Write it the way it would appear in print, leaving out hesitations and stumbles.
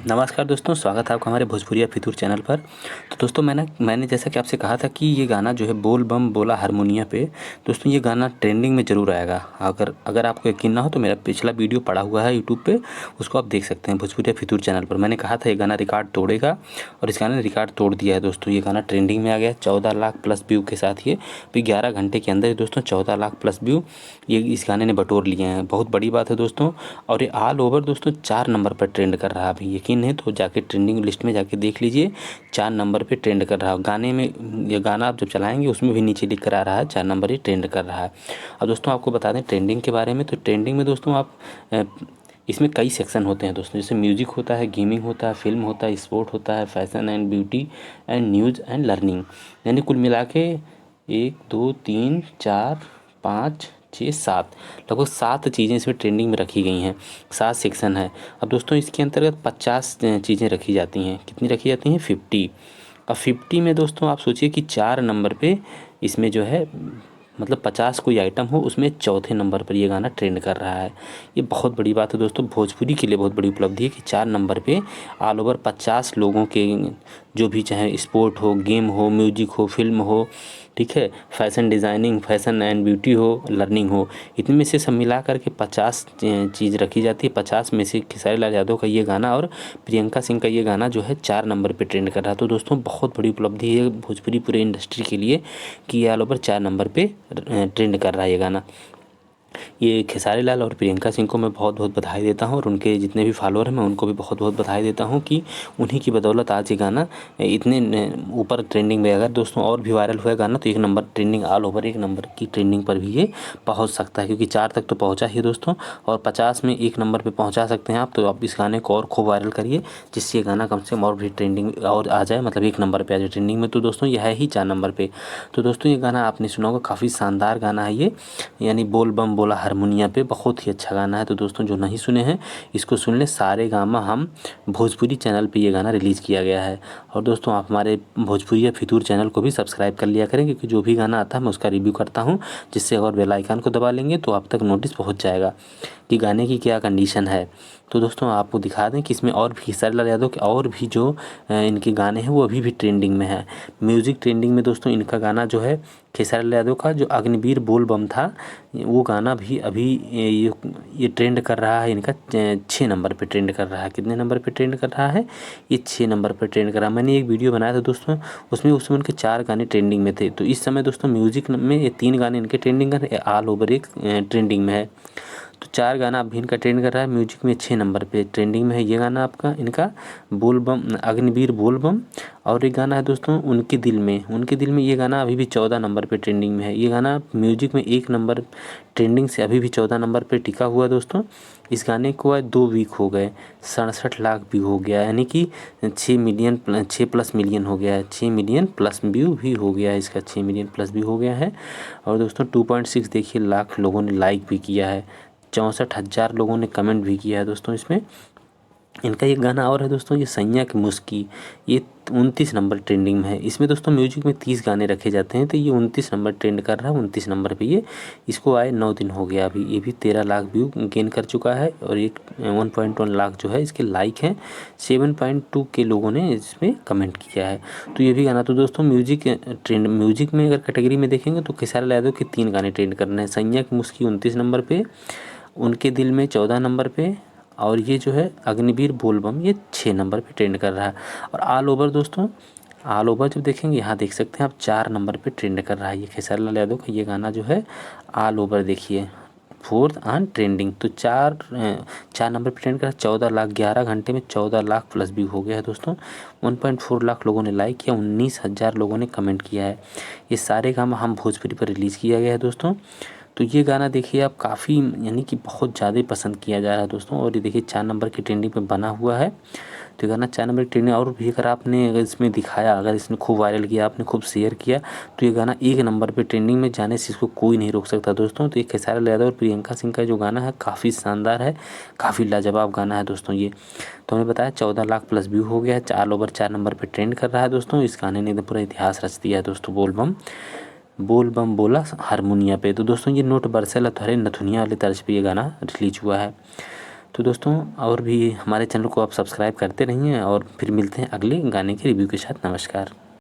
नमस्कार दोस्तों, स्वागत है आपका हमारे भोजपुरिया फितूर चैनल पर। तो दोस्तों मैंने जैसा कि आपसे कहा था कि ये गाना जो है बोल बम बोला हारमोनिया पे। दोस्तों ये गाना ट्रेंडिंग में ज़रूर आएगा। अगर आपको यकीन ना हो तो मेरा पिछला वीडियो पड़ा हुआ है यूट्यूब पे, उसको आप देख सकते हैं भोजपुरिया फितूर चैनल पर। मैंने कहा था ये गाना रिकॉर्ड तोड़ेगा और इस गाने ने रिकॉर्ड तोड़ दिया है दोस्तों। ये गाना ट्रेंडिंग में आ गया 14 लाख प्लस व्यू के साथ। ये भी 11 घंटे के अंदर दोस्तों 14 लाख प्लस व्यू ये इस गाने ने बटोर लिए हैं। बहुत बड़ी बात है दोस्तों। और ये ऑल ओवर दोस्तों 4 नंबर पर ट्रेंड कर रहा है। अभी यकीन नहीं तो जाके ट्रेंडिंग लिस्ट में जाके देख लीजिए, 4 नंबर पे ट्रेंड कर रहा है। गाने में ये गाना आप जब चलाएंगे उसमें भी नीचे लिख कर आ रहा है 4 नंबर ही ट्रेंड कर रहा है। अब दोस्तों आपको बता दें ट्रेंडिंग के बारे में, तो ट्रेंडिंग में दोस्तों आप इसमें कई सेक्शन होते हैं दोस्तों। जैसे म्यूजिक होता है, गेमिंग होता है, फिल्म होता है, स्पोर्ट होता है, fashion and beauty and news and learning. यानी कुल मिला के 1 2 3 4 5 6 7 लगभग 7 चीज़ें इसमें ट्रेंडिंग में रखी गई हैं। 7 सेक्शन है। अब दोस्तों इसके अंतर्गत 50 चीज़ें रखी जाती हैं। कितनी रखी जाती हैं? 50। अब 50 में दोस्तों आप सोचिए कि 4 नंबर पे इसमें जो है मतलब 50 कोई आइटम हो, उसमें चौथे नंबर पर ये गाना ट्रेंड कर रहा है। ये बहुत बड़ी बात है दोस्तों, भोजपुरी के लिए बहुत बड़ी उपलब्धि है कि 4 नंबर पे ऑल ओवर 50 लोगों के जो भी चाहे स्पोर्ट हो, गेम हो, म्यूजिक हो, फिल्म हो, ठीक है, fashion designing, fashion and beauty हो, लर्निंग हो, इतने में से सब मिला करके 50 चीज़ रखी जाती है। 50 में से खेसारी लाल यादव का ये गाना और प्रियंका सिंह का ये गाना जो है 4 नंबर पे ट्रेंड कर रहा है। तो दोस्तों बहुत बड़ी उपलब्धि है भोजपुरी पूरे इंडस्ट्री के लिए कि ये ऑल ओवर 4 नंबर पे ट्रेंड कर रहा है ये गाना। ये खेसारी लाल और प्रियंका सिंह को मैं बहुत बहुत बधाई देता हूँ और उनके जितने भी फॉलोअर हैं मैं उनको भी बहुत बहुत बधाई देता हूँ कि उन्हीं की बदौलत आज ये गाना इतने ऊपर ट्रेंडिंग में। अगर दोस्तों और भी वायरल हुआ गाना तो 1 number trending, all over 1 number की ट्रेंडिंग पर भी ये पहुँच सकता है, क्योंकि 4 तक तो पहुँचा ही दोस्तों, और 50 में 1 नंबर पर पहुँचा सकते हैं आप। तो आप इस गाने को और खूब वायरल करिए जिससे ये गाना कम से कम और भी ट्रेंडिंग और आ जाए, मतलब 1 नंबर पर आ जाए ट्रेंडिंग में। तो दोस्तों यह है ही 4 नंबर पर। तो दोस्तों ये गाना आपने सुना होगा, काफ़ी शानदार गाना है ये, यानी बोल बम बोला हारमोनिया पे। बहुत ही अच्छा गाना है। तो दोस्तों जो नहीं सुने हैं इसको सुन लें। सारे गामा हम भोजपुरी चैनल पे ये गाना रिलीज़ किया गया है। और दोस्तों आप हमारे भोजपुरिया फितूर चैनल को भी सब्सक्राइब कर लिया करें, क्योंकि जो भी गाना आता है मैं उसका रिव्यू करता हूँ, जिससे अगर बेल आइकन को दबा लेंगे तो आप तक नोटिस पहुँच जाएगा कि गाने की क्या कंडीशन है। तो दोस्तों आपको दिखा दें कि इसमें और भी खेसारी लाल यादव के और भी जो इनके गाने हैं वो अभी भी ट्रेंडिंग में है। म्यूज़िक ट्रेंडिंग में दोस्तों इनका गाना जो है खेसारी लाल यादव का जो अग्निवीर बोल बम था, वो गाना भी अभी ये ट्रेंड कर रहा है। इनका 6 नंबर पे ट्रेंड कर रहा है। कितने नंबर पे ट्रेंड कर रहा है? ये 6 नंबर पर ट्रेंड कर रहा है। मैंने एक वीडियो बनाया था दोस्तों, उसमें उस समय उनके 4 गाने ट्रेंडिंग में थे। तो इस समय दोस्तों म्यूज़िक में ये 3 गाने इनके ट्रेंडिंग कर रहे हैं, ऑल ओवर एक ट्रेंडिंग में है। तो 4 गाना अभी इनका ट्रेंड कर रहा है। म्यूजिक में 6 नंबर पे ट्रेंडिंग में है ये गाना आपका, इनका बोल बम अग्निवीर बोल बम। और एक गाना है दोस्तों उनके दिल में, उनके दिल में, ये गाना अभी भी 14 नंबर पे ट्रेंडिंग में है। ये गाना म्यूजिक में 1 नंबर ट्रेंडिंग से अभी भी 14 नंबर पे टिका हुआ दोस्तों। इस गाने को आज 2 वीक हो गए, 67 लाख व्यू हो गया, यानी कि 6 प्लस मिलियन हो गया है। 6 मिलियन प्लस व्यू भी हो गया है इसका, 6 मिलियन प्लस व्यू हो गया है। और दोस्तों 2.6 देखिए लाख लोगों ने लाइक भी किया है, 64,000 लोगों ने कमेंट भी किया है दोस्तों इसमें। इनका एक गाना और है दोस्तों, ये सैया की मुस्की, ये 29 नंबर ट्रेंडिंग में है। इसमें दोस्तों म्यूजिक में 30 गाने रखे जाते हैं, तो ये 29 नंबर ट्रेंड कर रहा है। 29 नंबर पे ये, इसको आए 9 दिन हो गया अभी। ये भी 13 लाख व्यू गेन कर चुका है और एक 1.1 लाख जो है इसके लाइक हैं। 7.2 के लोगों ने इसमें कमेंट किया है। तो ये भी गाना, तो दोस्तों म्यूजिक ट्रेंड, म्यूजिक में अगर कैटेगरी में देखेंगे तो खेसारी लाल यादव के 3 गाने ट्रेंड कर रहे हैं। सैया की मुस्की 29 नंबर पे, उनके दिल में 14 नंबर पे, और ये जो है अग्निवीर बोल बम ये 6 नंबर पे ट्रेंड कर रहा है। और ऑल ओवर दोस्तों, ऑल ओवर जब देखेंगे यहाँ देख सकते हैं आप 4 नंबर पे ट्रेंड कर रहा है ये खेसारी लाल यादव का ये गाना जो है। ऑल ओवर देखिए 4th ऑन ट्रेंडिंग, तो 4 नंबर पे ट्रेंड कर 14 लाख, 11 घंटे में 14 लाख प्लस व्यू हो गया है दोस्तों। 1.4 लाख लोगों ने लाइक किया, 19,000 लोगों ने कमेंट किया है। ये सारे गाना हम भोजपुरी पर रिलीज़ किया गया है दोस्तों। तो ये गाना देखिए आप काफ़ी, यानी कि बहुत ज़्यादा पसंद किया जा रहा है दोस्तों। और ये देखिए 4 नंबर की ट्रेंडिंग पे बना हुआ है। तो ये गाना 4 नंबर की ट्रेंडिंग, और भी अगर आपने अगर इसमें दिखाया, अगर इसने खूब वायरल किया, आपने खूब शेयर किया, तो ये गाना 1 नंबर पे ट्रेंडिंग में जाने से इसको कोई नहीं रोक सकता दोस्तों। तो ये खेसारी लाल यादव और प्रियंका सिंह का जो गाना है काफ़ी शानदार है, काफ़ी लाजवाब गाना है दोस्तों ये। तो हमने बताया 14 लाख प्लस व्यू हो गया है, 4 ओवर 4 नंबर पर ट्रेंड कर रहा है दोस्तों। इस गाने ने एकदम पूरा इतिहास रच दिया है दोस्तों, बोल बम बोला हारमोनिया पे। तो दोस्तों ये नोट बरसेला थोड़े नथुनिया वाले तर्ज पे ये गाना रिलीज हुआ है। तो दोस्तों और भी हमारे चैनल को आप सब्सक्राइब करते रहिए और फिर मिलते हैं अगले गाने के रिव्यू के साथ। नमस्कार।